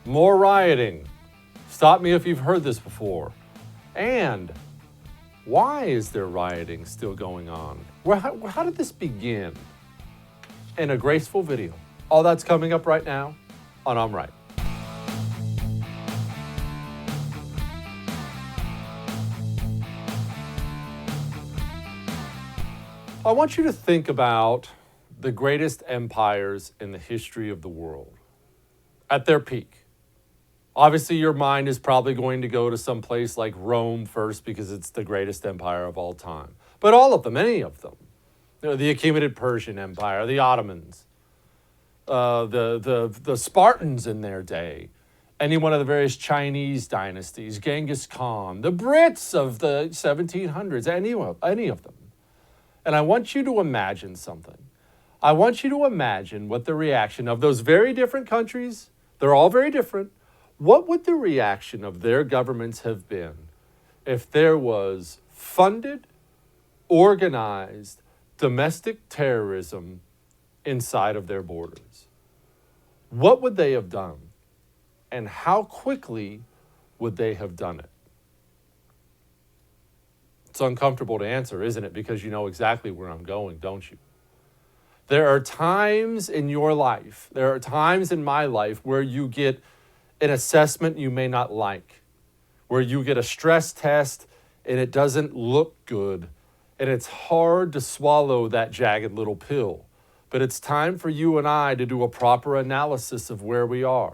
more rioting. Stop me if you've heard this before. And why is there rioting still going on? How did this begin? In a graceful video. All that's coming up right now on I'm Right. I want you to think about the greatest empires in the history of the world at their peak. Obviously, your mind is probably going to go to some place like Rome first because it's the greatest empire of all time. But all of them, any of them, the Achaemenid Persian Empire, the Ottomans, the Spartans in their day, any one of the various Chinese dynasties, Genghis Khan, the Brits of the 1700s, any of them. And I want you to imagine something. I want you to imagine what the reaction of those very different countries, they're all very different, what would the reaction of their governments have been if there was funded, organized, domestic terrorism inside of their borders? What would they have done? And how quickly would they have done it? It's uncomfortable to answer, isn't it? Because you know exactly where I'm going, don't you? There are times in your life, there are times in my life where you get an assessment you may not like, where you get a stress test and it doesn't look good, and it's hard to swallow that jagged little pill. But it's time for you and I to do a proper analysis of where we are.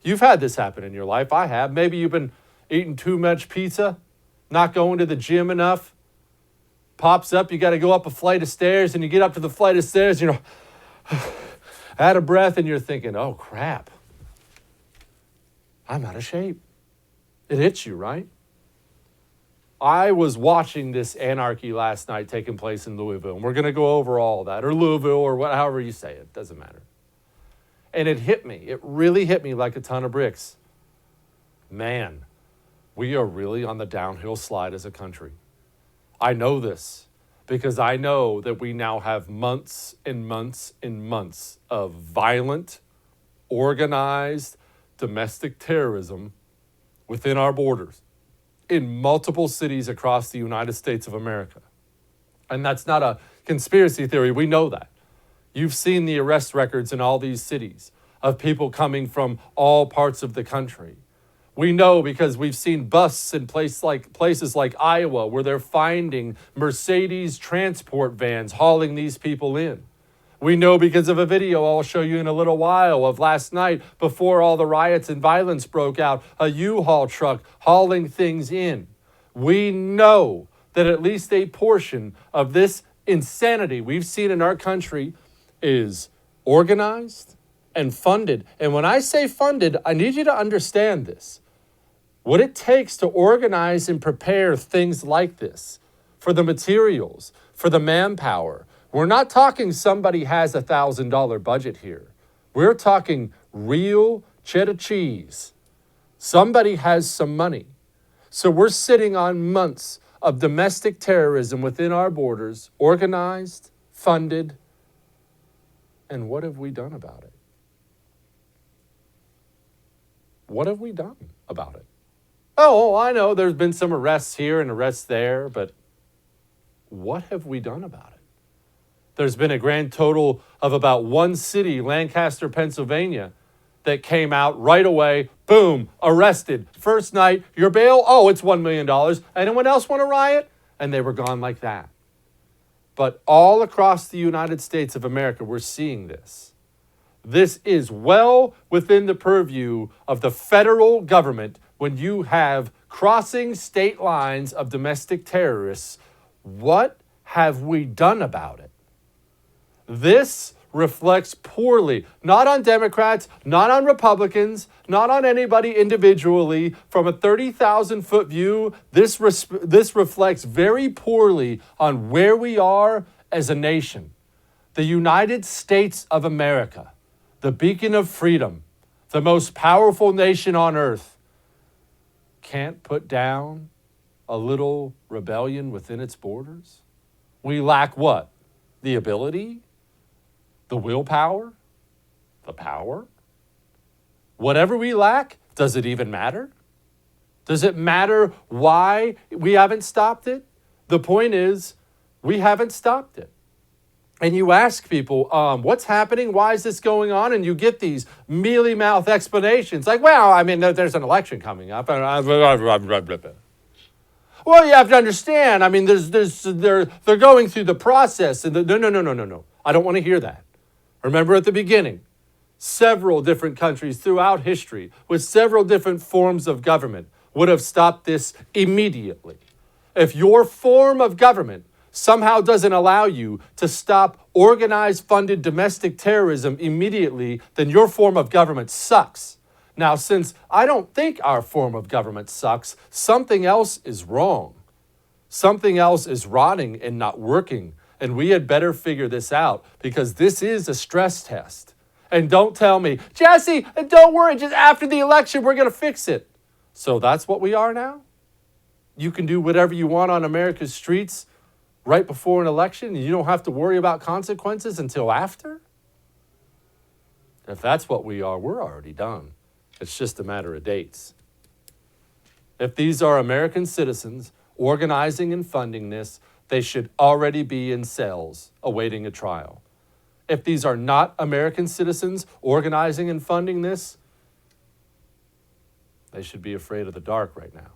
You've had this happen in your life. I have. Maybe you've been eating too much pizza, not going to the gym enough. Pops up, you got to go up a flight of stairs, and you get up to the flight of stairs, out of breath, and you're thinking, oh, crap. I'm out of shape. It hits you, right? I was watching this anarchy last night taking place in Louisville, and we're going to go over all that, or Louisville, or however you say it, doesn't matter. And it hit me. It really hit me like a ton of bricks. Man, we are really on the downhill slide as a country. I know this because I know that we now have months and months and months of violent, organized, domestic terrorism within our borders in multiple cities across the United States of America. And that's not a conspiracy theory. We know that. You've seen the arrest records in all these cities of people coming from all parts of the country. We know because we've seen busts in places like Iowa where they're finding Mercedes transport vans hauling these people in. We know because of a video I'll show you in a little while of last night before all the riots and violence broke out, a U-Haul truck hauling things in. We know that at least a portion of this insanity we've seen in our country is organized and funded. And when I say funded, I need you to understand this. What it takes to organize and prepare things like this, for the materials, for the manpower. We're not talking somebody has a $1,000 budget here. We're talking real cheddar cheese. Somebody has some money. So we're sitting on months of domestic terrorism within our borders, organized, funded, and what have we done about it? What have we done about it? Oh, I know there's been some arrests here and arrests there, but what have we done about it? There's been a grand total of about one city, Lancaster, Pennsylvania, that came out right away, boom, arrested. First night, your bail, oh, it's $1 million. Anyone else want to riot? And they were gone like that. But all across the United States of America, we're seeing this. This is well within the purview of the federal government when you have crossing state lines of domestic terrorists. What have we done about it? This reflects poorly, not on Democrats, not on Republicans, not on anybody individually. From a 30,000-foot view, this reflects very poorly on where we are as a nation. The United States of America, the beacon of freedom, the most powerful nation on earth, can't put down a little rebellion within its borders? We lack what? The ability? The willpower? The power? Whatever we lack, does it even matter? Does it matter why we haven't stopped it? The point is, we haven't stopped it. And you ask people, what's happening? Why is this going on? And you get these mealy-mouthed explanations like, well, I mean, there's an election coming up. Well, you have to understand, I mean, they're going through the process. And no. I don't want to hear that. Remember at the beginning, several different countries throughout history with several different forms of government would have stopped this immediately. If your form of government somehow doesn't allow you to stop organized, funded domestic terrorism immediately, then your form of government sucks. Now, since I don't think our form of government sucks, something else is wrong. Something else is rotting and not working. And we had better figure this out because this is a stress test. And don't tell me, Jesse, don't worry, just after the election, we're going to fix it. So that's what we are now? You can do whatever you want on America's streets right before an election and you don't have to worry about consequences until after? If that's what we are, we're already done. It's just a matter of dates. If these are American citizens organizing and funding this, they should already be in cells awaiting a trial. If these are not American citizens organizing and funding this, they should be afraid of the dark right now.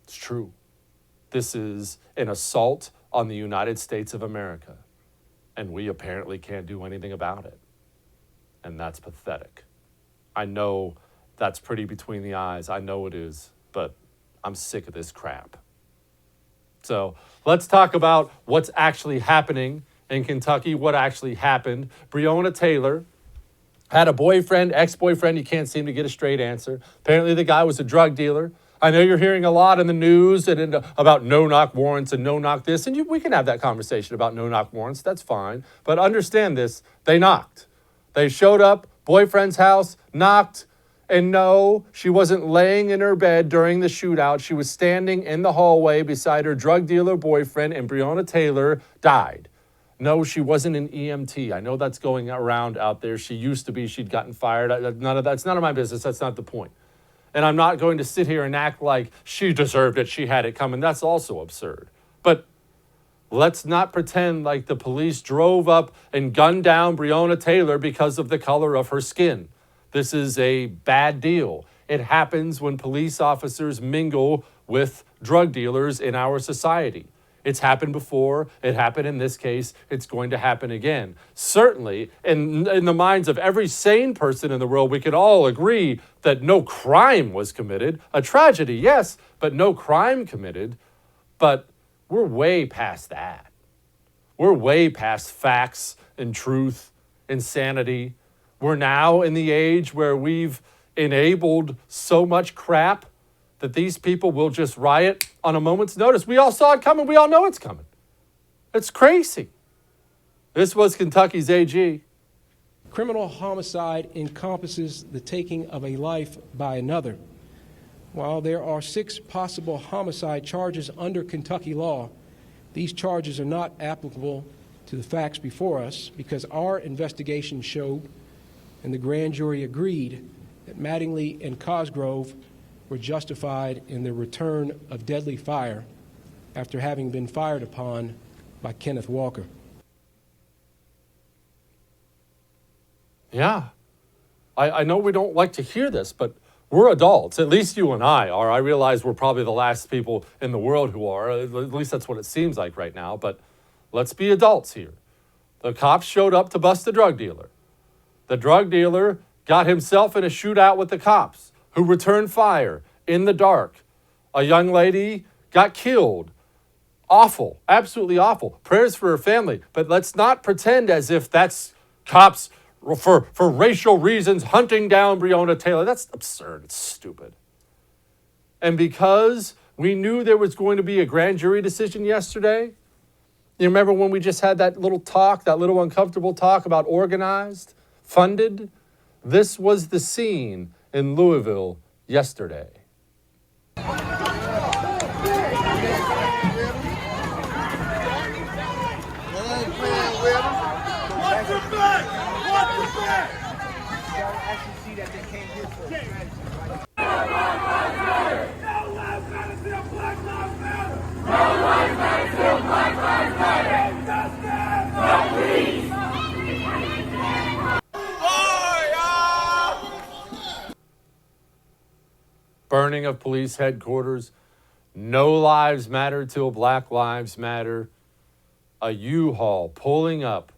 It's true. This is an assault on the United States of America, and we apparently can't do anything about it. And that's pathetic. I know that's pretty between the eyes. I know it is, but I'm sick of this crap. So let's talk about what's actually happening in Kentucky, what actually happened. Breonna Taylor had a boyfriend, ex-boyfriend. You can't seem to get a straight answer. Apparently the guy was a drug dealer. I know you're hearing a lot in the news and about no-knock warrants and no-knock this, and we can have that conversation about no-knock warrants. That's fine. But understand this, they knocked. They showed up, boyfriend's house, knocked, and no, she wasn't laying in her bed during the shootout. She was standing in the hallway beside her drug dealer boyfriend, and Breonna Taylor died. No, she wasn't an EMT. I know that's going around out there. She used to be. She'd gotten fired. That's none of my business. That's not the point. And I'm not going to sit here and act like she deserved it. She had it coming. That's also absurd. But let's not pretend like the police drove up and gunned down Breonna Taylor because of the color of her skin. This is a bad deal. It happens when police officers mingle with drug dealers in our society. It's happened before. It happened in this case. It's going to happen again. Certainly, in the minds of every sane person in the world, we could all agree that no crime was committed. A tragedy, yes, but no crime committed. But we're way past that. We're way past facts and truth and sanity. We're now in the age where we've enabled so much crap that these people will just riot on a moment's notice. We all saw it coming. We all know it's coming. It's crazy. This was Kentucky's AG. Criminal homicide encompasses the taking of a life by another. While there are 6 possible homicide charges under Kentucky law, these charges are not applicable to the facts before us because our investigation showed, and the grand jury agreed, that Mattingly and Cosgrove were justified in the return of deadly fire after having been fired upon by Kenneth Walker. Yeah, I know we don't like to hear this, but we're adults. At least you and I are. I realize we're probably the last people in the world who are. At least that's what it seems like right now. But let's be adults here. The cops showed up to bust the drug dealer. The drug dealer got himself in a shootout with the cops, who returned fire in the dark. A young lady got killed. Awful, absolutely awful. Prayers for her family. But let's not pretend as if that's cops for racial reasons hunting down Breonna Taylor. That's absurd. It's stupid. And because we knew there was going to be a grand jury decision yesterday, you remember when we just had that little talk, that little uncomfortable talk about organized, funded? This was the scene in Louisville yesterday. actually see that they came here for a strategy, right? Burning of police headquarters. No lives matter till Black Lives Matter. A U-Haul pulling up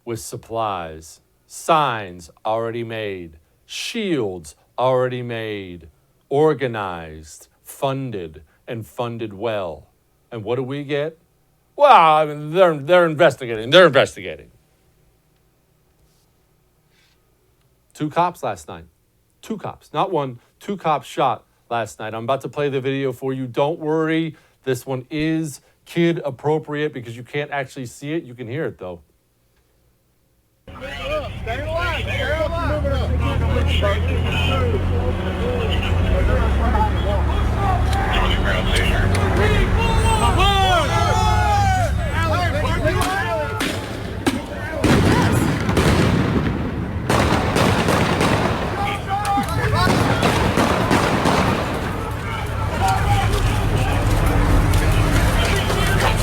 with supplies. Signs already made. Shields already made. Organized, funded, and funded well. And what do we get? Well, I mean, they're investigating. They're investigating. 2 cops last night. 2 cops, not one. 2 cops shot last night. I'm about to play the video for you. Don't worry. This one is kid appropriate because you can't actually see it. You can hear it though. Stay alive. Stay alive.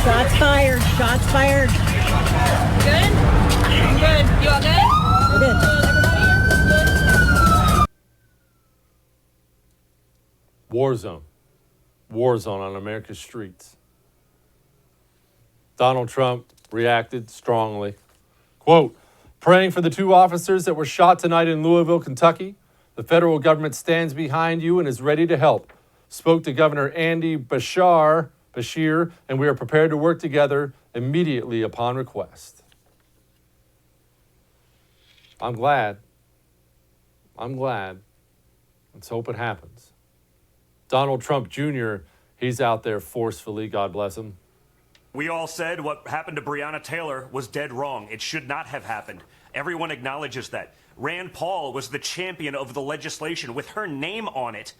Shots fired. Shots fired. Good? I'm good. You all good? We're good. War zone. War zone on America's streets. Donald Trump reacted strongly. Quote, praying for the 2 officers that were shot tonight in Louisville, Kentucky. The federal government stands behind you and is ready to help. Spoke to Governor Andy Bashir, and we are prepared to work together immediately upon request. I'm glad. Let's hope it happens. Donald Trump Jr., he's out there forcefully, God bless him. We all said what happened to Breonna Taylor was dead wrong. It should not have happened. Everyone acknowledges that. Rand Paul was the champion of the legislation with her name on it.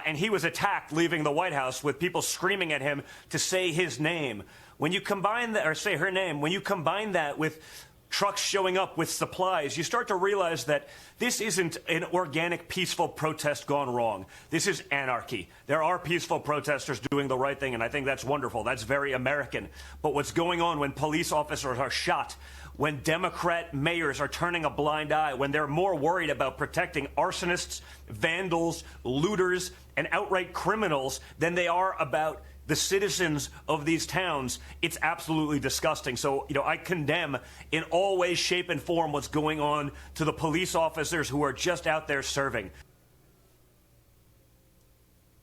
And he was attacked leaving the White House with people screaming at him to say his name. When you combine that, or say her name, when you combine that with trucks showing up with supplies, you start to realize that this isn't an organic, peaceful protest gone wrong. This is anarchy. There are peaceful protesters doing the right thing, and I think that's wonderful. That's very American. But what's going on when police officers are shot, when Democrat mayors are turning a blind eye, when they're more worried about protecting arsonists, vandals, looters, and outright criminals than they are about the citizens of these towns, it's absolutely disgusting. So, I condemn in all ways, shape, and form what's going on to the police officers who are just out there serving.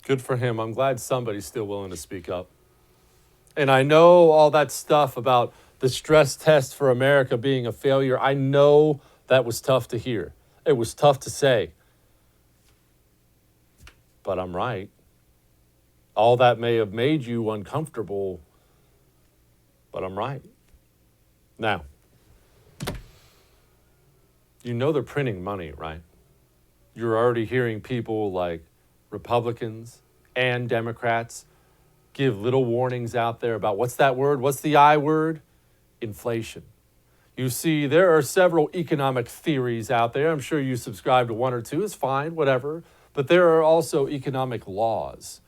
Good for him. I'm glad somebody's still willing to speak up. And I know all that stuff about the stress test for America being a failure. I know that was tough to hear. It was tough to say. But I'm right. All that may have made you uncomfortable, but I'm right. Now, you know they're printing money, right? You're already hearing people like Republicans and Democrats give little warnings out there about what's that word? What's the I word? Inflation. You see, there are several economic theories out there. I'm sure you subscribe to one or two. It's fine, whatever. But there are also economic laws.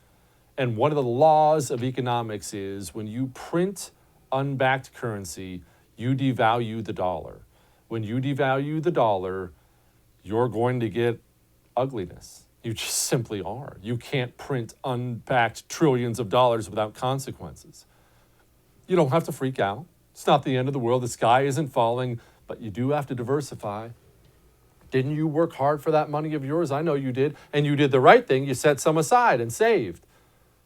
And one of the laws of economics is when you print unbacked currency, you devalue the dollar. When you devalue the dollar, you're going to get ugliness. You just simply are. You can't print unbacked trillions of dollars without consequences. You don't have to freak out. It's not the end of the world. The sky isn't falling, but you do have to diversify. Didn't you work hard for that money of yours? I know you did. And you did the right thing. You set some aside and saved.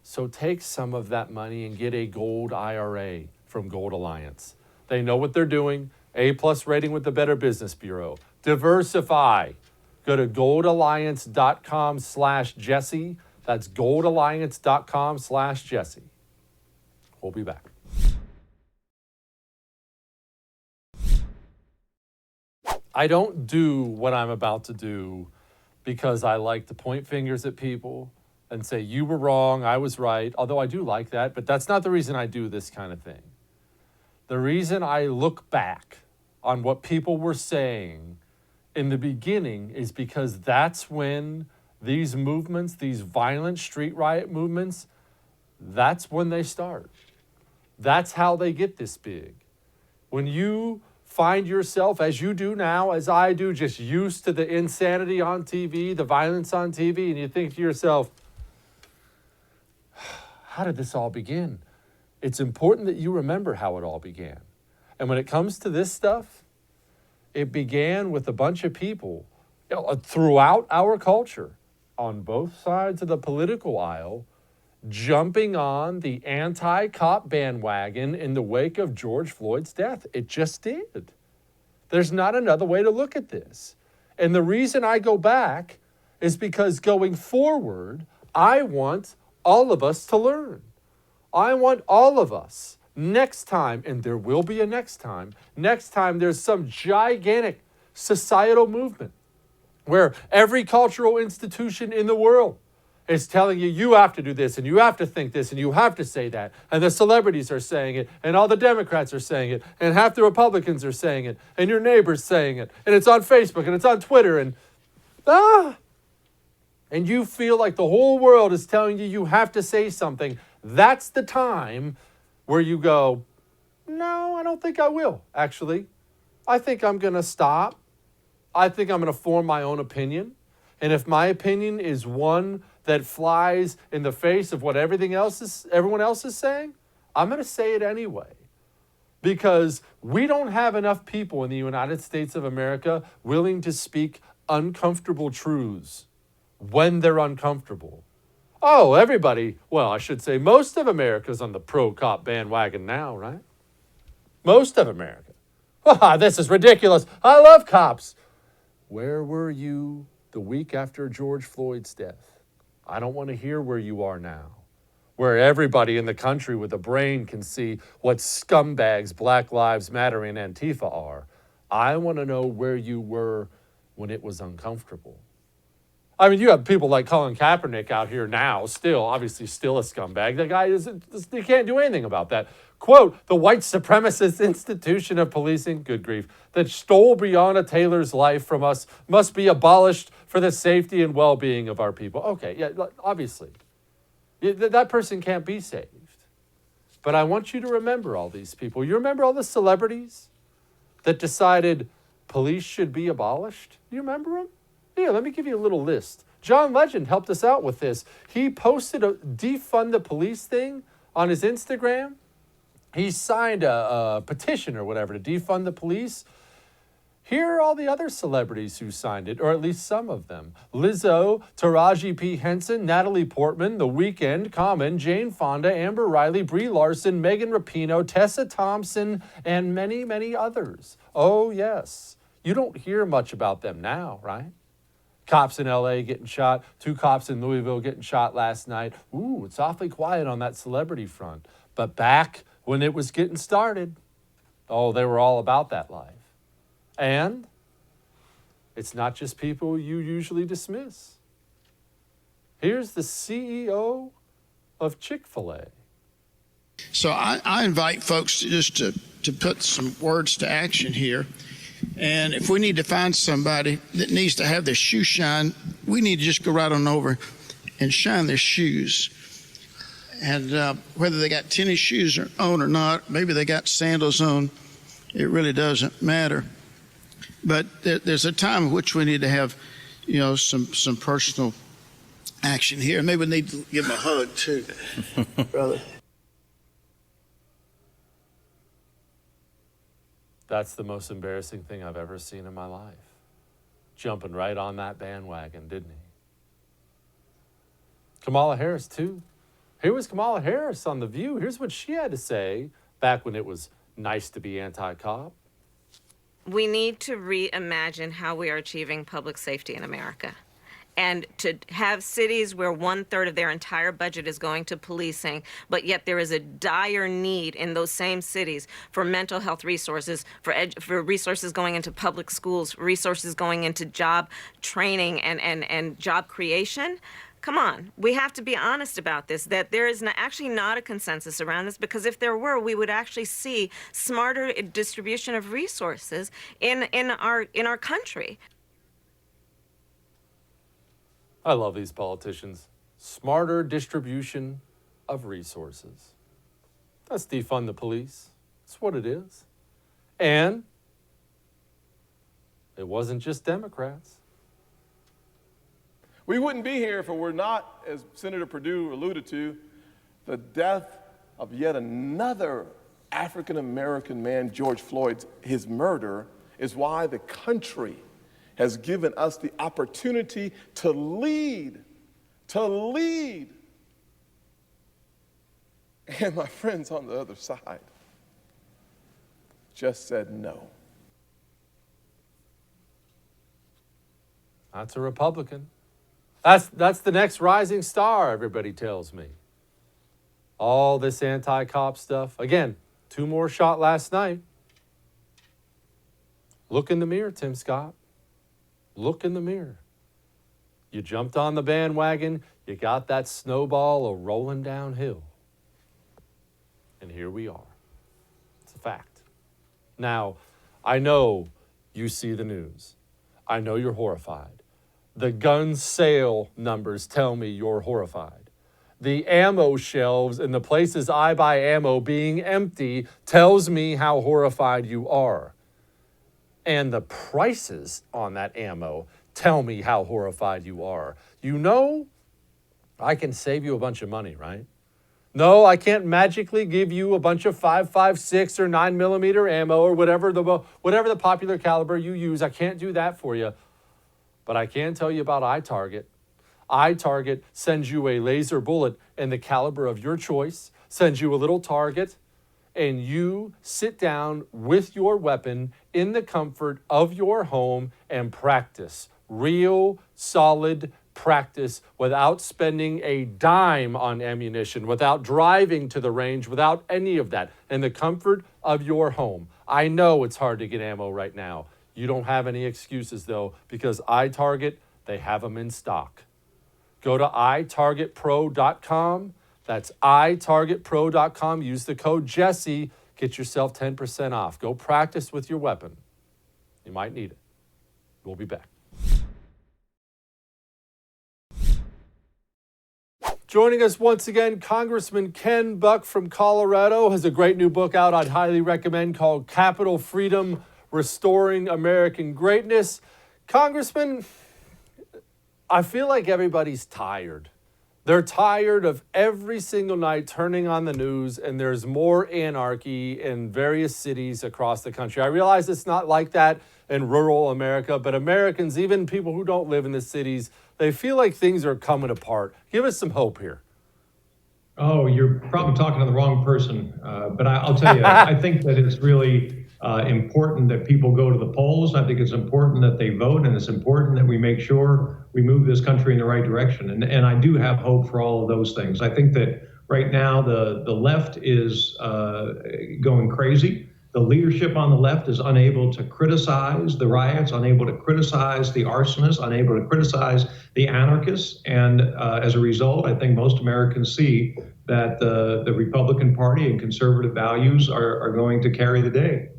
So take some of that money and get a gold IRA from Gold Alliance. They know what they're doing. A+ rating with the Better Business Bureau. Diversify. Go to goldalliance.com/Jesse. That's goldalliance.com/Jesse. We'll be back. I don't do what I'm about to do because I like to point fingers at people and say, you were wrong, I was right, although I do like that, but that's not the reason I do this kind of thing. The reason I look back on what people were saying in the beginning is because that's when these movements, these violent street riot movements, that's when they start. That's how they get this big. When you find yourself, as you do now, as I do, just used to the insanity on TV, the violence on TV, and you think to yourself, how did this all begin? It's important that you remember how it all began. And when it comes to this stuff, it began with a bunch of people throughout our culture, on both sides of the political aisle, jumping on the anti-cop bandwagon in the wake of George Floyd's death. It just did. There's not another way to look at this. And the reason I go back is because going forward, I want all of us to learn. I want all of us next time, and there will be a next time there's some gigantic societal movement where every cultural institution in the world is telling you, you have to do this, and you have to think this, and you have to say that. And the celebrities are saying it, and all the Democrats are saying it, and half the Republicans are saying it, and your neighbor's saying it, and it's on Facebook, and it's on Twitter, and and you feel like the whole world is telling you you have to say something. That's the time where you go, no, I don't think I will, actually. I think I'm going to stop. I think I'm going to form my own opinion. And if my opinion is one that flies in the face of what everyone else is saying, I'm going to say it anyway. Because we don't have enough people in the United States of America willing to speak uncomfortable truths when they're uncomfortable. Oh, everybody, well, I should say most of America's on the pro-cop bandwagon now, right? Most of America. This is ridiculous. I love cops. Where were you the week after George Floyd's death? I don't want to hear where you are now, where everybody in the country with a brain can see what scumbags Black Lives Matter and Antifa are. I want to know where you were when it was uncomfortable. I mean, you have people like Colin Kaepernick out here now, obviously still a scumbag. The guy he can't do anything about that. Quote, the white supremacist institution of policing, good grief, that stole Breonna Taylor's life from us must be abolished for the safety and well-being of our people. Okay, yeah, obviously. That person can't be saved. But I want you to remember all these people. You remember all the celebrities that decided police should be abolished? Do you remember them? Yeah, let me give you a little list. John Legend helped us out with this. He posted a defund the police thing on his Instagram. He signed a petition or whatever to defund the police. Here are all the other celebrities who signed it, or at least some of them. Lizzo, Taraji P. Henson, Natalie Portman, The Weeknd, Common, Jane Fonda, Amber Riley, Brie Larson, Megan Rapinoe, Tessa Thompson, and many, many others. Oh, yes. You don't hear much about them now, right? Cops in L.A. getting shot. 2 cops in Louisville getting shot last night. Ooh, it's awfully quiet on that celebrity front. But back when it was getting started, oh, they were all about that life. And it's not just people you usually dismiss. Here's the CEO of Chick-fil-A. So I invite folks to put some words to action here. And if we need to find somebody that needs to have their shoe shine, we need to just go right on over and shine their shoes. And whether they got tennis shoes on or not, maybe they got sandals on, it really doesn't matter. But there's a time in which we need to have, some personal action here. Maybe we need to give them a hug too, brother. That's the most embarrassing thing I've ever seen in my life. Jumping right on that bandwagon, didn't he? Kamala Harris, too. Here was Kamala Harris on The View. Here's what she had to say back when it was nice to be anti-cop. We need to reimagine how we are achieving public safety in America. And to have cities where 1/3 of their entire budget is going to policing, but yet there is a dire need in those same cities for mental health resources, for resources going into public schools, resources going into job training and job creation. Come on, we have to be honest about this, that there is actually not a consensus around this, because if there were, we would actually see smarter distribution of resources in our country. I love these politicians. Smarter distribution of resources. That's defund the police. That's what it is. And it wasn't just Democrats. We wouldn't be here if it were not, as Senator Perdue alluded to, the death of yet another African-American man, George Floyd. His murder is why the country has given us the opportunity to lead. And my friends on the other side just said no. That's a Republican. That's the next rising star, everybody tells me. All this anti-cop stuff. Again, 2 more shot last night. Look in the mirror, Tim Scott. Look in the mirror. You jumped on the bandwagon. You got that snowball rolling downhill. And here we are. It's a fact. Now, I know you see the news. I know you're horrified. The gun sale numbers tell me you're horrified. The ammo shelves in the places I buy ammo being empty tells me how horrified you are. And the prices on that ammo tell me how horrified you are. You know, I can save you a bunch of money, right? No, I can't magically give you a bunch of 5.56 or 9mm ammo or whatever the popular caliber you use. I can't do that for you. But I can tell you about iTarget. iTarget sends you a laser bullet in the caliber of your choice, sends you a little target, and you sit down with your weapon in the comfort of your home and practice. Real, solid practice without spending a dime on ammunition, without driving to the range, without any of that, in the comfort of your home. I know it's hard to get ammo right now. You don't have any excuses, though, because iTarget, they have them in stock. Go to itargetpro.com. That's itargetpro.com. Use the code Jesse. Get yourself 10% off. Go practice with your weapon. You might need it. We'll be back. Joining us once again, Congressman Ken Buck from Colorado has a great new book out I'd highly recommend called Capital Freedom, Restoring American Greatness. Congressman, I feel like everybody's tired. They're tired of every single night turning on the news and there's more anarchy in various cities across the country. I realize it's not like that in rural America, but Americans, even people who don't live in the cities, they feel like things are coming apart. Give us some hope here. Oh, you're probably talking to the wrong person, but I'll tell you, I think that it's really important that people go to the polls. I think it's important that they vote, and it's important that we make sure we move this country in the right direction. And I do have hope for all of those things. I think that right now the left is going crazy. The leadership on the left is unable to criticize the riots, unable to criticize the arsonists, unable to criticize the anarchists. And as a result, I think most Americans see that the Republican Party and conservative values are going to carry the day.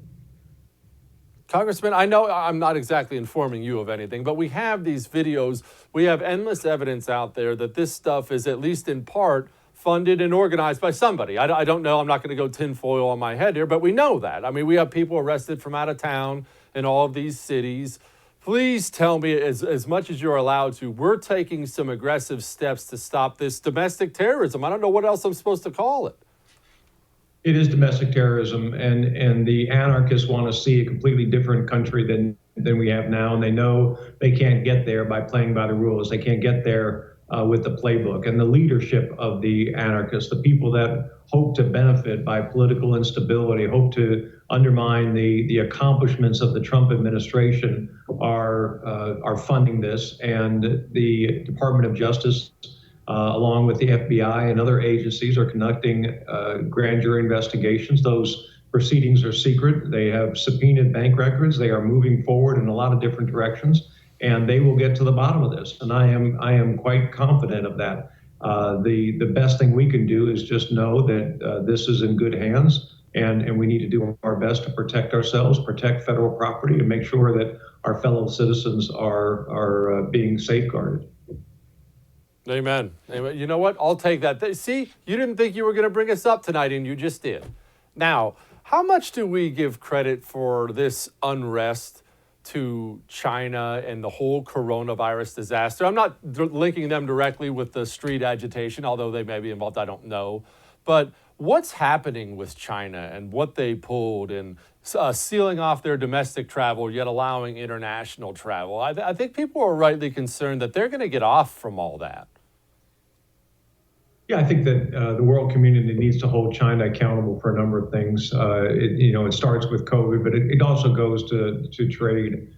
Congressman, I know I'm not exactly informing you of anything, but we have these videos. We have endless evidence out there that this stuff is at least in part funded and organized by somebody. I don't know. I'm not going to go tinfoil on my head here, but we know that. I mean, we have people arrested from out of town in all of these cities. Please tell me, as much as you're allowed to, we're taking some aggressive steps to stop this domestic terrorism. I don't know what else I'm supposed to call it. It is domestic terrorism, and the anarchists want to see a completely different country than we have now, and they know they can't get there by playing by the rules. They can't get there with the playbook. And the leadership of the anarchists, the people that hope to benefit by political instability, hope to undermine the accomplishments of the Trump administration, are funding this. And the Department of Justice, along with the FBI and other agencies, are conducting grand jury investigations. Those proceedings are secret. They have subpoenaed bank records. They are moving forward in a lot of different directions, and they will get to the bottom of this. And I am quite confident of that. The best thing we can do is just know that this is in good hands, and we need to do our best to protect ourselves, protect federal property, and make sure that our fellow citizens are being safeguarded. Amen. Amen. You know what? I'll take that. See, you didn't think you were going to bring us up tonight, and you just did. Now, how much do we give credit for this unrest to China and the whole coronavirus disaster? I'm not linking them directly with the street agitation, although they may be involved. I don't know. But what's happening with China and what they pulled and sealing off their domestic travel, yet allowing international travel? I think people are rightly concerned that they're going to get off from all that. Yeah, I think that the world community needs to hold China accountable for a number of things. It starts with COVID, but it also goes to trade.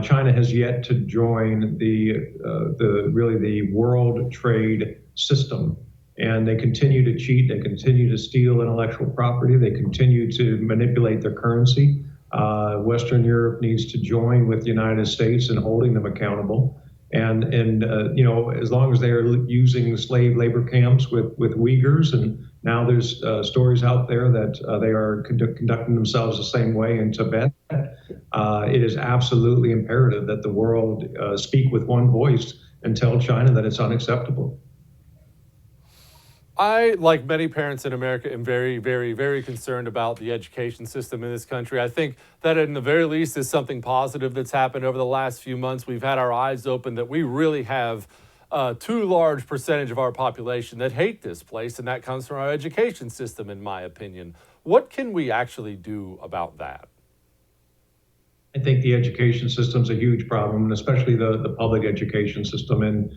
China has yet to join the world trade system, and they continue to cheat. They continue to steal intellectual property. They continue to manipulate their currency. Western Europe needs to join with the United States in holding them accountable. And as long as they are using slave labor camps with Uyghurs, and now there's stories out there that they are conducting themselves the same way in Tibet, it is absolutely imperative that the world speak with one voice and tell China that it's unacceptable. I, like many parents in America, am very, very, very concerned about the education system in this country. I think that in the very least is something positive that's happened over the last few months. We've had our eyes open that we really have too large percentage of our population that hate this place, and that comes from our education system, in my opinion. What can we actually do about that? I think the education system's a huge problem, and especially the public education system. And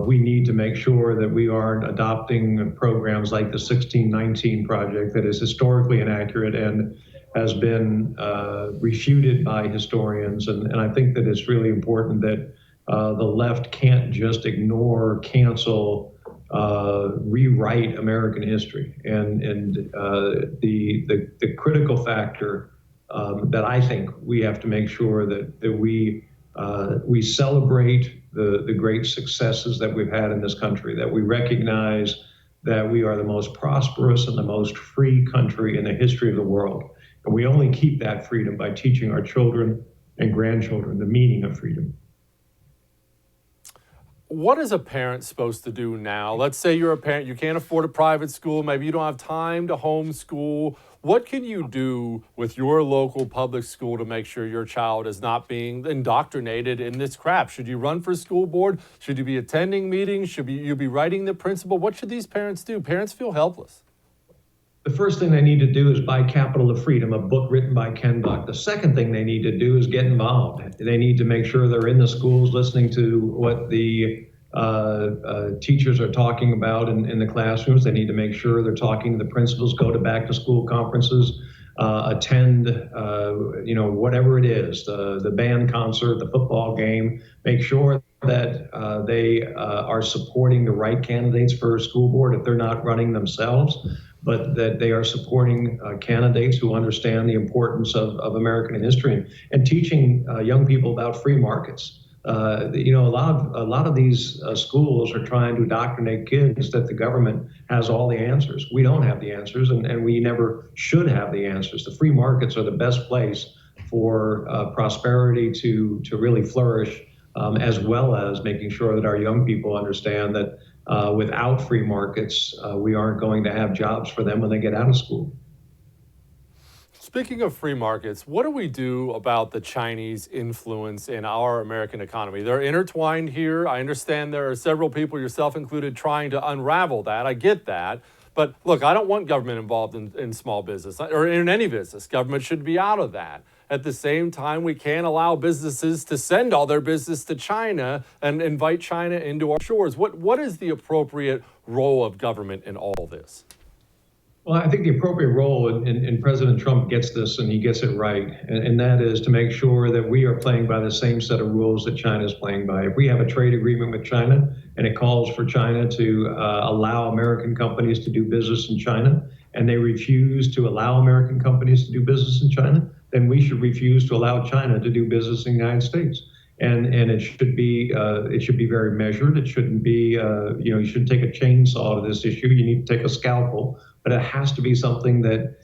we need to make sure that we aren't adopting programs like the 1619 project that is historically inaccurate and has been refuted by historians. And I think that it's really important that the left can't just ignore, cancel, rewrite American history. And the critical factor that I think we have to make sure that we celebrate the great successes that we've had in this country, that we recognize that we are the most prosperous and the most free country in the history of the world. And we only keep that freedom by teaching our children and grandchildren the meaning of freedom. What is a parent supposed to do now? Let's say you're a parent, you can't afford a private school, maybe you don't have time to homeschool. What can you do with your local public school to make sure your child is not being indoctrinated in this crap? Should you run for school board? Should you be attending meetings? Should you be writing the principal? What should these parents do? Parents feel helpless. The first thing they need to do is buy Capital of Freedom, a book written by Ken Buck. The second thing they need to do is get involved. They need to make sure they're in the schools listening to what the teachers are talking about in the classrooms. They need to make sure they're talking to the principals, go to back to school conferences, attend, whatever it is, the band concert, the football game. Make sure that they are supporting the right candidates for school board if they're not running themselves, but that they are supporting candidates who understand the importance of American history and teaching young people about free markets. A lot of these schools are trying to indoctrinate kids that the government has all the answers. We don't have the answers, and we never should have the answers. The free markets are the best place for prosperity to really flourish, as well as making sure that our young people understand that without free markets, we aren't going to have jobs for them when they get out of school. Speaking of free markets, what do we do about the Chinese influence in our American economy? They're intertwined here. I understand there are several people, yourself included, trying to unravel that. I get that. But look, I don't want government involved in small business or in any business. Government should be out of that. At the same time, we can't allow businesses to send all their business to China and invite China into our shores. What is the appropriate role of government in all this? Well, I think the appropriate role, and President Trump gets this and he gets it right, and that is to make sure that we are playing by the same set of rules that China is playing by. If we have a trade agreement with China and it calls for China to allow American companies to do business in China, and they refuse to allow American companies to do business in China, then we should refuse to allow China to do business in the United States. And it should be very measured. It shouldn't be you shouldn't take a chainsaw to this issue. You need to take a scalpel, but it has to be something that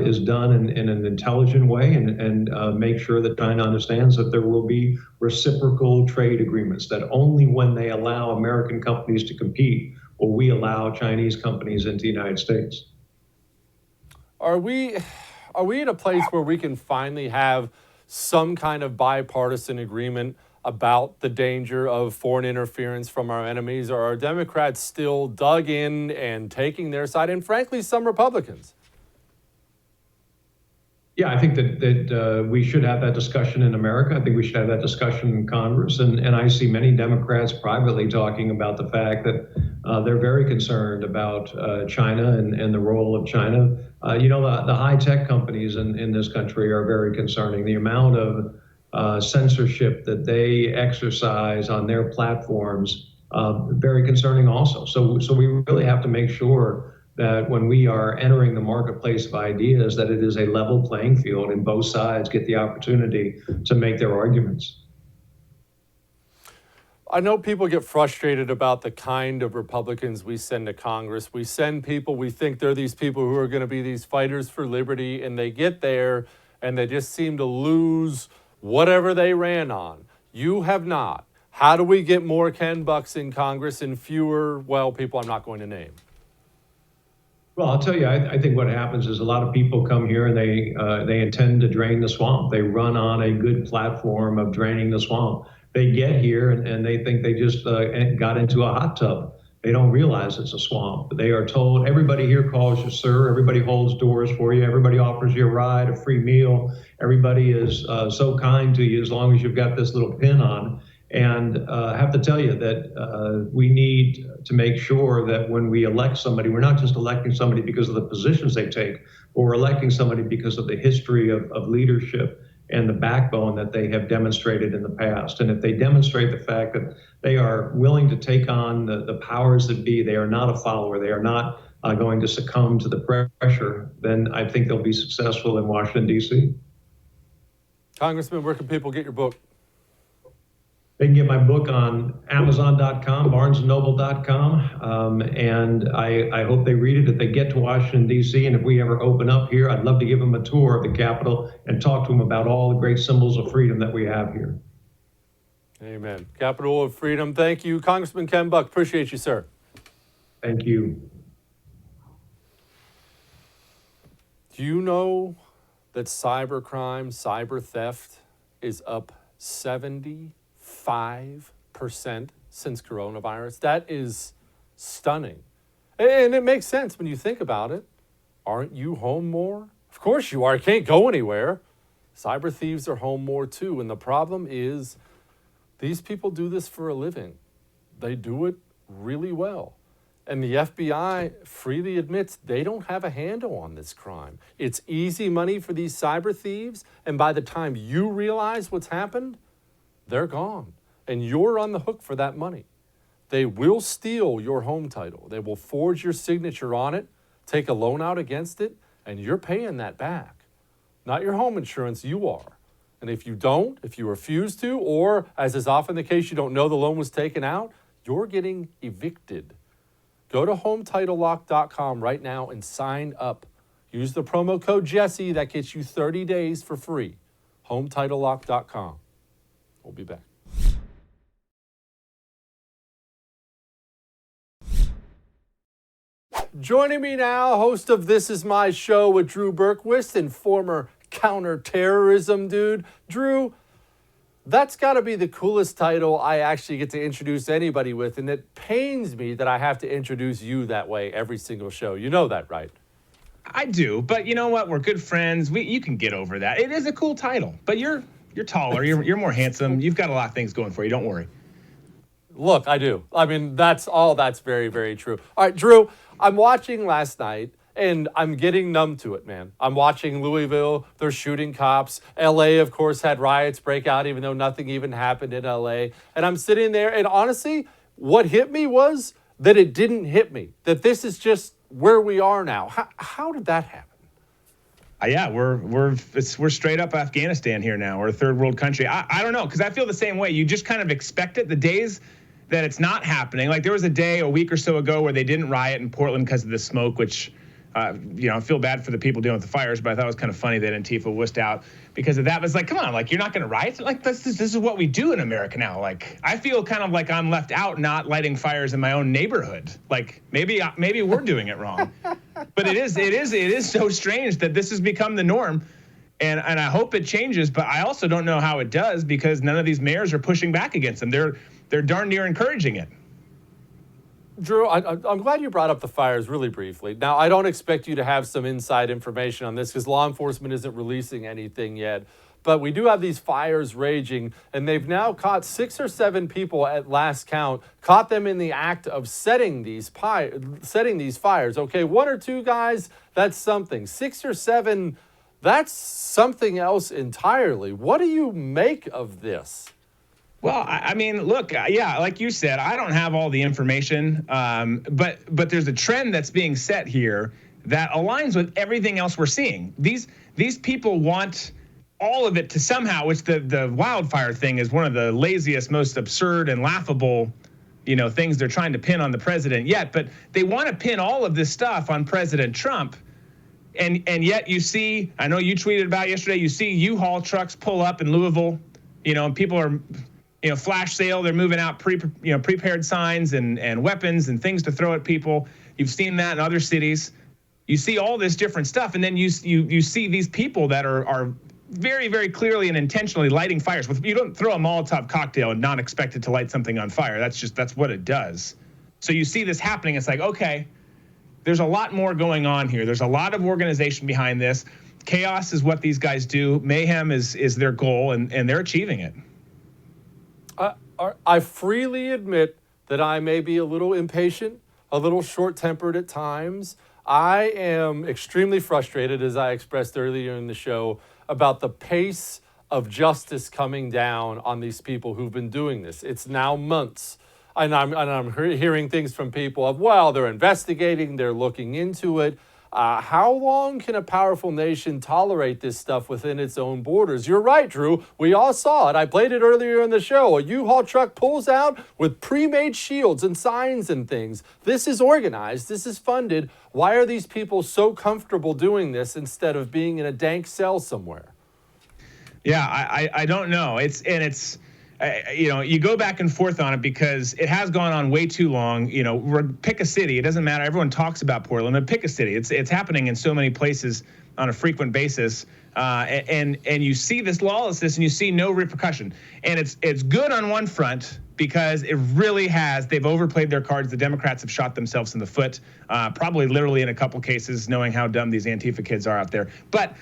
is done in an intelligent way and make sure that China understands that there will be reciprocal trade agreements, that only when they allow American companies to compete will we allow Chinese companies into the United States. Are we at a place where we can finally have some kind of bipartisan agreement about the danger of foreign interference from our enemies, or are Democrats still dug in and taking their side, and frankly, some Republicans? Yeah, I think that we should have that discussion in America. I think we should have that discussion in Congress. And I see many Democrats privately talking about the fact that they're very concerned about China and the role of China. The high-tech companies in this country are very concerning. The amount of censorship that they exercise on their platforms, very concerning also. So we really have to make sure that when we are entering the marketplace of ideas, that it is a level playing field and both sides get the opportunity to make their arguments. I know people get frustrated about the kind of Republicans we send to Congress. We send people, we think they're these people who are going to be these fighters for liberty, and they get there and they just seem to lose whatever they ran on. You have not. How do we get more Ken Bucks in Congress and fewer, well, people I'm not going to name? Well, I'll tell you, I think what happens is a lot of people come here and they intend to drain the swamp. They run on a good platform of draining the swamp. They get here and they think they just got into a hot tub. They don't realize it's a swamp. They are told, everybody here calls you sir, everybody holds doors for you, everybody offers you a ride, a free meal, everybody is so kind to you as long as you've got this little pin on. And I have to tell you that we need to make sure that when we elect somebody, we're not just electing somebody because of the positions they take, but we're electing somebody because of the history of leadership and the backbone that they have demonstrated in the past. And if they demonstrate the fact that they are willing to take on the powers that be, they are not a follower, they are not going to succumb to the pressure, then I think they'll be successful in Washington, D.C. Congressman, where can people get your book? They can get my book on Amazon.com, BarnesandNoble.com, and I hope they read it if they get to Washington, D.C., and if we ever open up here, I'd love to give them a tour of the Capitol and talk to them about all the great symbols of freedom that we have here. Amen. Capital of freedom. Thank you. Congressman Ken Buck, appreciate you, sir. Thank you. Do you know that cybercrime, cyber theft is up 75% since coronavirus? That is stunning. And it makes sense when you think about it. Aren't you home more? Of course you are. You can't go anywhere. Cyber thieves are home more too. And the problem is these people do this for a living. They do it really well. And the FBI freely admits they don't have a handle on this crime. It's easy money for these cyber thieves. And by the time you realize what's happened, they're gone. And you're on the hook for that money. They will steal your home title. They will forge your signature on it, take a loan out against it, and you're paying that back. Not your home insurance, you are. And if you don't, if you refuse to, or as is often the case, you don't know the loan was taken out, you're getting evicted. Go to HomeTitleLock.com right now and sign up. Use the promo code Jesse. That gets you 30 days for free. HomeTitleLock.com. We'll be back. Joining me now, host of This Is My Show with Drew Berquist and former Counter-terrorism dude. Drew, that's got to be the coolest title I actually get to introduce anybody with, and it pains me that I have to introduce you that way every single show. You know that, right? I do, but you know what? We're good friends. You can get over that. It is a cool title, but you're taller. You're more handsome. You've got a lot of things going for you. Don't worry. Look, I do. I mean, that's very, very true. All right, Drew, I'm watching last night, and I'm getting numb to it, man. I'm watching Louisville. They're shooting cops. L.A., of course, had riots break out, even though nothing even happened in L.A. And I'm sitting there, and honestly, what hit me was that it didn't hit me, that this is just where we are now. How did that happen? Yeah, we're straight up Afghanistan here now. We're a third world country. I don't know, because I feel the same way. You just kind of expect it. The days that it's not happening, like there was a day a week or so ago where they didn't riot in Portland because of the smoke, which I feel bad for the people dealing with the fires, but I thought it was kind of funny that Antifa wussed out because of that. It was like, come on, like, you're not going to riot? Like, this is what we do in America now. Like, I feel kind of like I'm left out not lighting fires in my own neighborhood. Like, maybe we're doing it wrong. But it is so strange that this has become the norm. And I hope it changes, but I also don't know how it does because none of these mayors are pushing back against them. They're darn near encouraging it. Drew, I'm glad you brought up the fires really briefly. Now, I don't expect you to have some inside information on this because law enforcement isn't releasing anything yet. But we do have these fires raging, and they've now caught 6 or 7 people at last count, caught them in the act of setting these fires. Okay, 1 or 2 guys, that's something. 6 or 7, that's something else entirely. What do you make of this? Well, I mean, look, yeah, like you said, I don't have all the information, but there's a trend that's being set here that aligns with everything else we're seeing. These people want all of it to somehow, which the wildfire thing is one of the laziest, most absurd and laughable, things they're trying to pin on the president yet. But they want to pin all of this stuff on President Trump. And yet you see, I know you tweeted about yesterday, you see U-Haul trucks pull up in Louisville, and people are, flash sale, they're moving out prepared signs and weapons and things to throw at people. You've seen that in other cities. You see all this different stuff, and then you see these people that are very, very clearly and intentionally lighting fires. You don't throw a Molotov cocktail and not expect it to light something on fire. That's what it does. So you see this happening. It's like, okay, there's a lot more going on here. There's a lot of organization behind this. Chaos is what these guys do. Mayhem is their goal, and they're achieving it. I freely admit that I may be a little impatient, a little short-tempered at times. I am extremely frustrated, as I expressed earlier in the show, about the pace of justice coming down on these people who've been doing this. It's now months. And I'm hearing things from people of, well, they're investigating, they're looking into it. How long can a powerful nation tolerate this stuff within its own borders? You're right, Drew. We all saw it. I played it earlier in the show. A U-Haul truck pulls out with pre-made shields and signs and things. This is organized. This is funded. Why are these people so comfortable doing this instead of being in a dank cell somewhere? Yeah, I don't know. You go back and forth on it because it has gone on way too long. Pick a city. It doesn't matter. Everyone talks about Portland, but pick a city. It's happening in so many places on a frequent basis. And you see this lawlessness and you see no repercussion. And it's good on one front because it really has. They've overplayed their cards. The Democrats have shot themselves in the foot, probably literally in a couple cases, knowing how dumb these Antifa kids are out there. But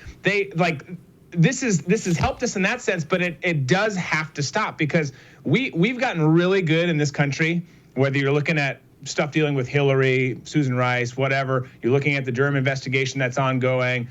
this has helped us in that sense, but it does have to stop because we've gotten really good in this country, whether you're looking at stuff dealing with Hillary, Susan Rice, whatever, you're looking at the Durham investigation that's ongoing,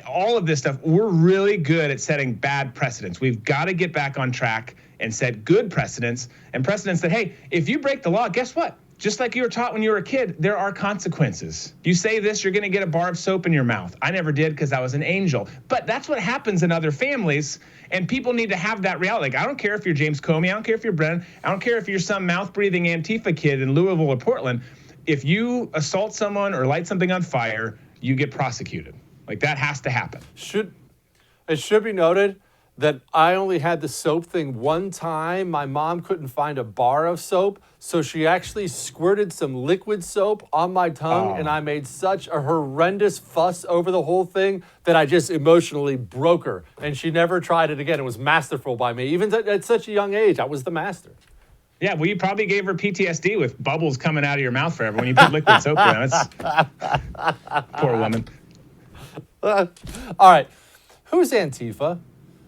all of this stuff, we're really good at setting bad precedents. We've got to get back on track and set good precedents and precedents that, hey, if you break the law, guess what? Just like you were taught when you were a kid, there are consequences. You say this, you're going to get a bar of soap in your mouth. I never did because I was an angel. But that's what happens in other families, and people need to have that reality. Like, I don't care if you're James Comey. I don't care if you're Brennan. I don't care if you're some mouth-breathing Antifa kid in Louisville or Portland. If you assault someone or light something on fire, you get prosecuted. Like, that has to happen. It should be noted that I only had the soap thing one time. My mom couldn't find a bar of soap, so she actually squirted some liquid soap on my tongue, and I made such a horrendous fuss over the whole thing that I just emotionally broke her, and she never tried it again. It was masterful by me. Even at such a young age, I was the master. Yeah, well, you probably gave her PTSD with bubbles coming out of your mouth forever when you put liquid soap in. Poor woman. All right, who's Antifa?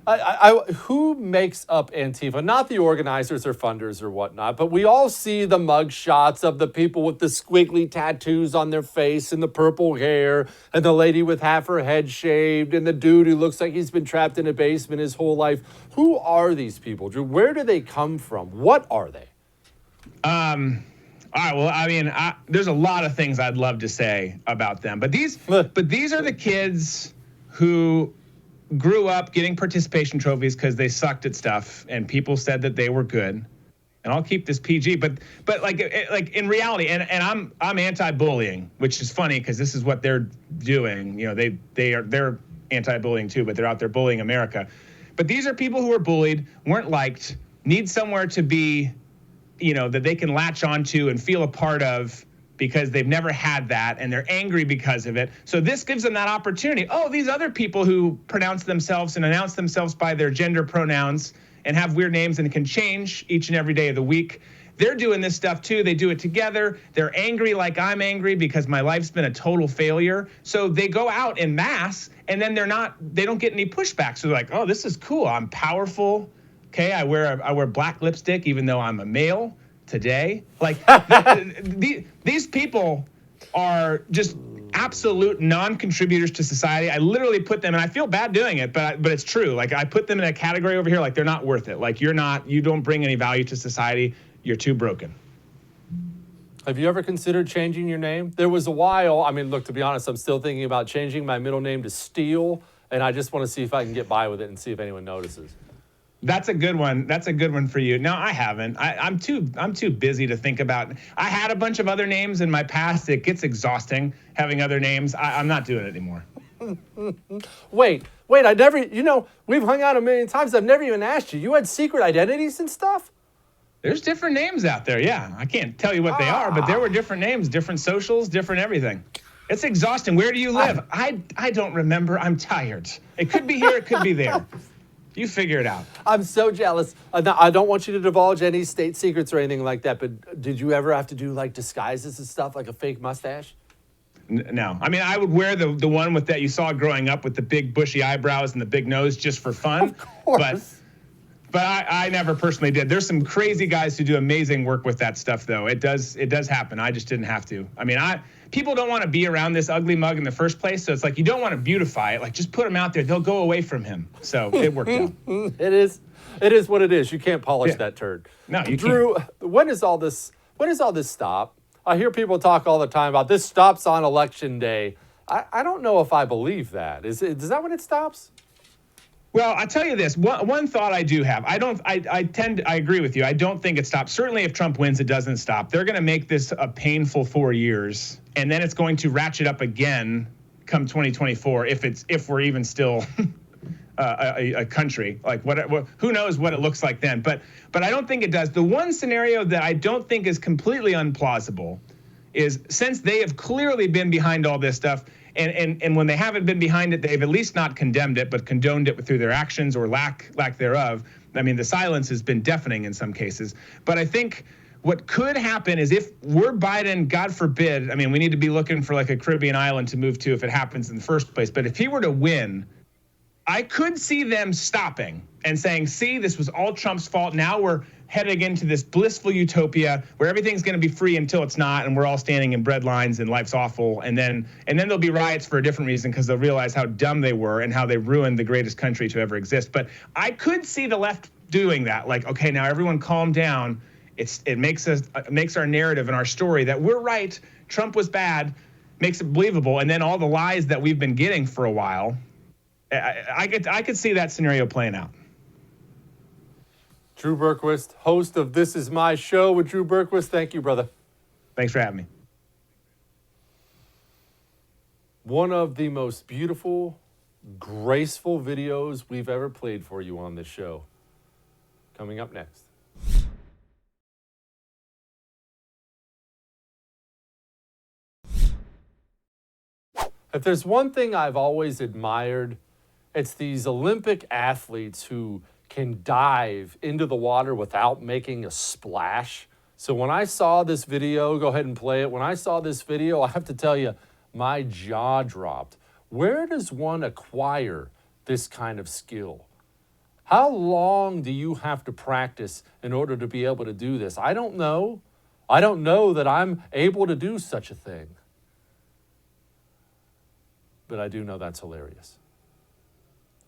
Who makes up Antifa? Not the organizers or funders or whatnot, but we all see the mug shots of the people with the squiggly tattoos on their face and the purple hair and the lady with half her head shaved and the dude who looks like he's been trapped in a basement his whole life. Who are these people, Drew? Where do they come from? What are they? All right, well, I mean, there's a lot of things I'd love to say about them, but these are the kids who grew up getting participation trophies because they sucked at stuff and people said that they were good. and I'll keep this PG. But like in reality, and I'm anti-bullying, which is funny because this is what they're doing. You know, they're anti-bullying too, but they're out there bullying America. But these are people who are bullied, weren't liked, need somewhere to be, you know, that they can latch onto and feel a part of, because they've never had that and they're angry because of it. So this gives them that opportunity. Oh, these other people who pronounce themselves and announce themselves by their gender pronouns and have weird names and can change each and every day of the week, they're doing this stuff too. They do it together. They're angry like I'm angry because my life's been a total failure. So they go out en masse and then they don't get any pushback. So they're like, oh, this is cool. I'm powerful. Okay, I wear black lipstick even though I'm a male today. Like these people are just absolute non-contributors to society. I literally put them, and I feel bad doing it, but it's true. Like I put them in a category over here, like they're not worth it. Like you don't bring any value to society. You're too broken. Have you ever considered changing your name? There was a while, I mean, look, to be honest, I'm still thinking about changing my middle name to Steele, and I just want to see if I can get by with it and see if anyone notices. That's a good one. That's a good one for you. No, I haven't. I'm too busy to think about. I had a bunch of other names in my past. It gets exhausting having other names. I'm not doing it anymore. Wait, I never, we've hung out a million times. I've never even asked you. You had secret identities and stuff? There's different names out there, yeah. I can't tell you what they are, but there were different names, different socials, different everything. It's exhausting. Where do you live? I don't remember. I'm tired. It could be here. It could be there. You figure it out. I'm so jealous. I don't want you to divulge any state secrets or anything like that, but did you ever have to do like disguises and stuff, like a fake mustache? No. I mean, I would wear the one with that you saw growing up with the big bushy eyebrows and the big nose just for fun. Of course. But I never personally did. There's some crazy guys who do amazing work with that stuff, though. It does happen. I just didn't have to. I mean, people don't want to be around this ugly mug in the first place, so it's like you don't want to beautify it. Like, just put him out there. They'll go away from him. So it worked out. It is what it is. You can't polish that turd. No, you Drew, can't. when does all this stop? I hear people talk all the time about this stops on election day. I don't know if I believe that. Is that when it stops? Well, I tell you this, one thought I do have. I agree with you. I don't think it stops. Certainly if Trump wins, it doesn't stop. They're going to make this a painful 4 years, and then it's going to ratchet up again come 2024 if we're even still a country. Like who knows what it looks like then. But I don't think it does. The one scenario that I don't think is completely unplausible is, since they have clearly been behind all this stuff, and when they haven't been behind it, they've at least not condemned it, but condoned it through their actions or lack thereof. I mean, the silence has been deafening in some cases. But I think what could happen is, if we're Biden, God forbid, I mean, we need to be looking for like a Caribbean island to move to if it happens in the first place. But if he were to win, I could see them stopping and saying, see, this was all Trump's fault. Now we're heading into this blissful utopia where everything's going to be free until it's not, and we're all standing in bread lines and life's awful. And then there'll be riots for a different reason, because they'll realize how dumb they were and how they ruined the greatest country to ever exist. But I could see the left doing that. Like, okay, now everyone calm down. It makes our narrative and our story that we're right, Trump was bad, makes it believable. And then all the lies that we've been getting for a while, I could see that scenario playing out. Drew Berquist, host of This Is My Show with Drew Berquist. Thank you, brother. Thanks for having me. One of the most beautiful, graceful videos we've ever played for you on this show. Coming up next. If there's one thing I've always admired, it's these Olympic athletes who can dive into the water without making a splash. So when I saw this video, go ahead and play it. When I saw this video, I have to tell you, my jaw dropped. Where does one acquire this kind of skill? How long do you have to practice in order to be able to do this? I don't know. I don't know that I'm able to do such a thing. But I do know that's hilarious.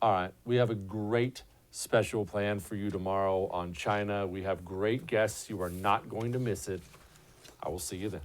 All right, we have a great special plan for you tomorrow on China. We have great guests. You are not going to miss it. I will see you then.